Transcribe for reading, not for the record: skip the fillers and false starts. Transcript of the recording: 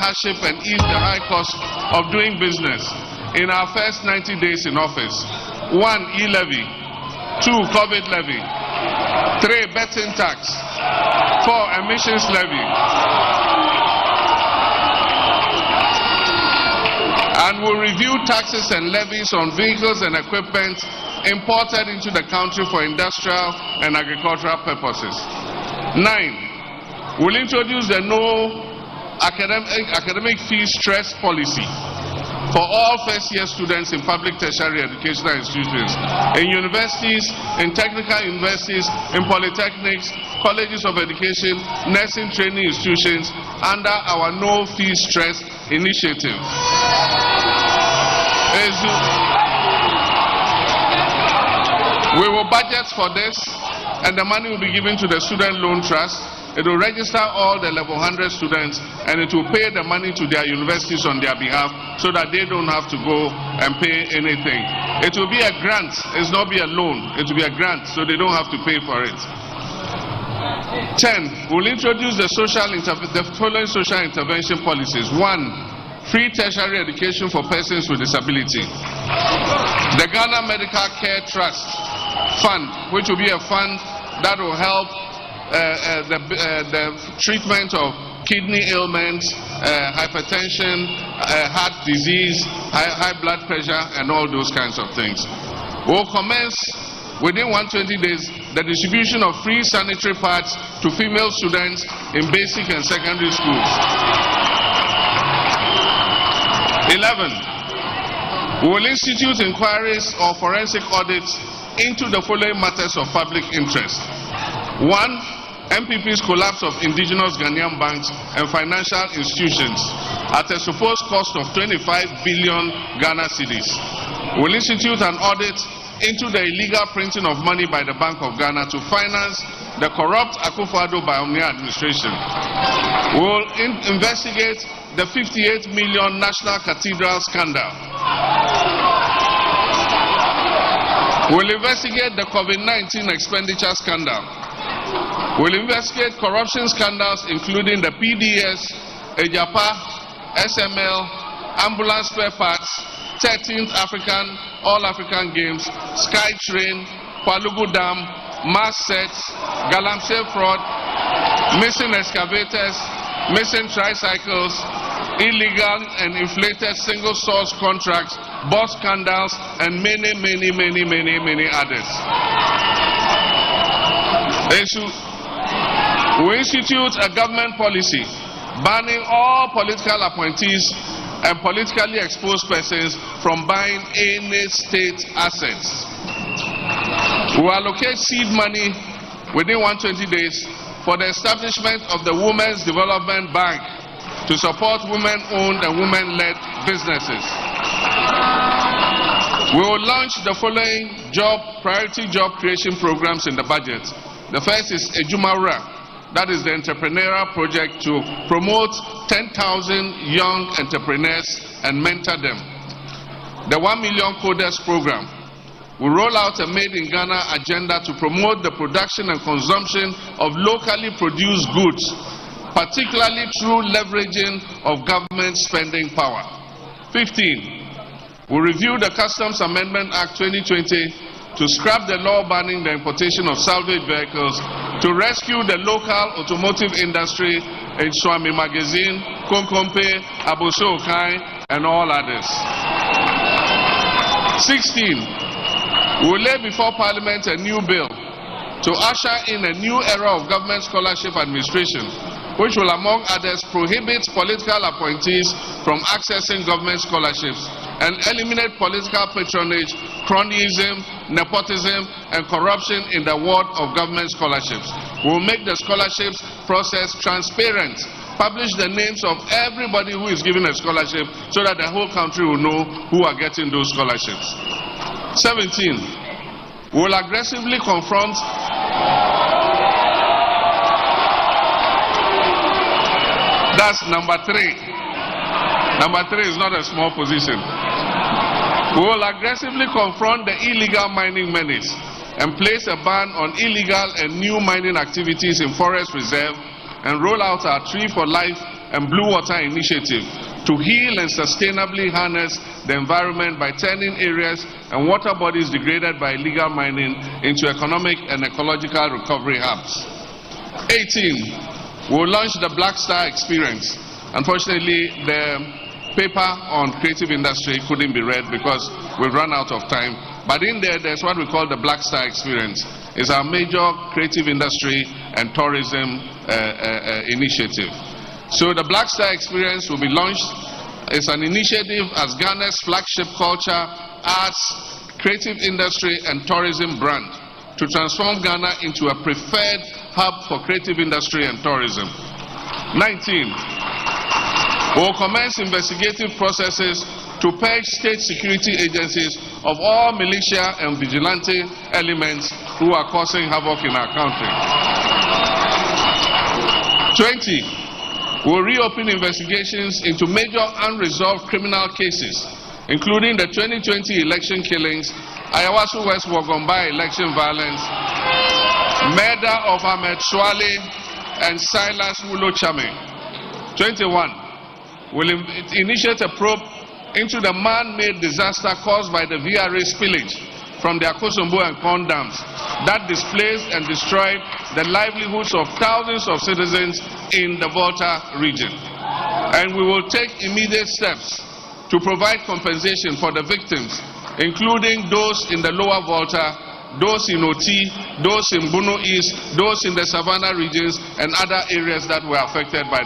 hardship and ease the high cost of doing business in our first 90 days in office. 1. E-levy. 2. COVID levy. 3. Betting tax. 4. Emissions levy. And we'll review taxes and levies on vehicles and equipment imported into the country for industrial and agricultural purposes. 9. We'll introduce the no academic fee stress policy for all first-year students in public tertiary educational institutions, in universities, in technical universities, in polytechnics, colleges of education, nursing training institutions, under our no fee stress initiative. We will budget for this, and the money will be given to the Student Loan Trust. It will register all the level 100 students, and it will pay the money to their universities on their behalf so that they don't have to go and pay anything. It will be a grant. It's not be a loan. It will be a grant, so they don't have to pay for it. 10. We'll introduce the following social intervention policies. 1. Free tertiary education for persons with disability. The Ghana Medical Care Trust Fund, which will be a fund that will help the treatment of kidney ailments, hypertension, heart disease, high blood pressure, and all those kinds of things. We'll commence within 120 days the distribution of free sanitary pads to female students in basic and secondary schools. 11. We will institute inquiries or forensic audits into the following matters of public interest. 1. MPP's collapse of indigenous Ghanaian banks and financial institutions at a supposed cost of 25 billion Ghana cedis. We will institute an audit into the illegal printing of money by the Bank of Ghana to finance the corrupt Akufo-Addo Bawumia administration. We will investigate the 58 million National Cathedral scandal. We will investigate the COVID-19 expenditure scandal. We will investigate corruption scandals including the PDS, Ejapa, SML, ambulance spare parts, 13th All-African Games, SkyTrain, Kwalugu Dam, mass sets, Galamsey fraud, missing excavators, missing tricycles, illegal and inflated single source contracts, bus scandals, and many others. We institute a government policy banning all political appointees and politically exposed persons from buying any state assets. We allocate seed money within 120 days for the establishment of the Women's Development Bank to support women-owned and women-led businesses. We will launch the following priority job creation programs in the budget. The first is Ejumawura, that is the entrepreneurial project to promote 10,000 young entrepreneurs and mentor them. The 1 million coders program will roll out a Made in Ghana agenda to promote the production and consumption of locally produced goods, particularly through leveraging of government spending power. 15. We review the Customs Amendment Act 2020 to scrap the law banning the importation of salvage vehicles to rescue the local automotive industry in Swami Magazine, Konkompe, Aboso Okai, and all others. 16. We will lay before Parliament a new bill to usher in a new era of government scholarship administration, which will, among others, prohibit political appointees from accessing government scholarships and eliminate political patronage, cronyism, nepotism, and corruption in the award of government scholarships. We will make the scholarships process transparent, publish the names of everybody who is given a scholarship so that the whole country will know who are getting those scholarships. 17. We will aggressively confront That's number 3. Number 3 is not a small position. We will aggressively confront the illegal mining menace and place a ban on illegal and new mining activities in forest reserve and roll out our Tree for Life and Blue Water Initiative to heal and sustainably harness the environment by turning areas and water bodies degraded by illegal mining into economic and ecological recovery hubs. 18, we'll launch the Black Star Experience. Unfortunately, the paper on creative industry couldn't be read because we've run out of time. But in there's what we call the Black Star Experience. It's our major creative industry and tourism initiative. So the Black Star Experience will be launched. It's an initiative as Ghana's flagship culture, arts, creative industry and tourism brand to transform Ghana into a preferred hub for creative industry and tourism. 19. We'll commence investigative processes to purge state security agencies of all militia and vigilante elements who are causing havoc in our country. 20. We'll reopen investigations into major unresolved criminal cases, including the 2020 election killings, Ayawaso West Wagomba election violence, murder of Ahmed Swale and Silas Wulo Chame. 21. We'll initiate a probe into the man-made disaster caused by the VRA spillage from the Akosombo and Kon dams that displaced and destroyed the livelihoods of thousands of citizens in the Volta region. And we will take immediate steps to provide compensation for the victims, including those in the lower Volta, those in Oti, those in Bono East, those in the Savannah regions, and other areas that were affected by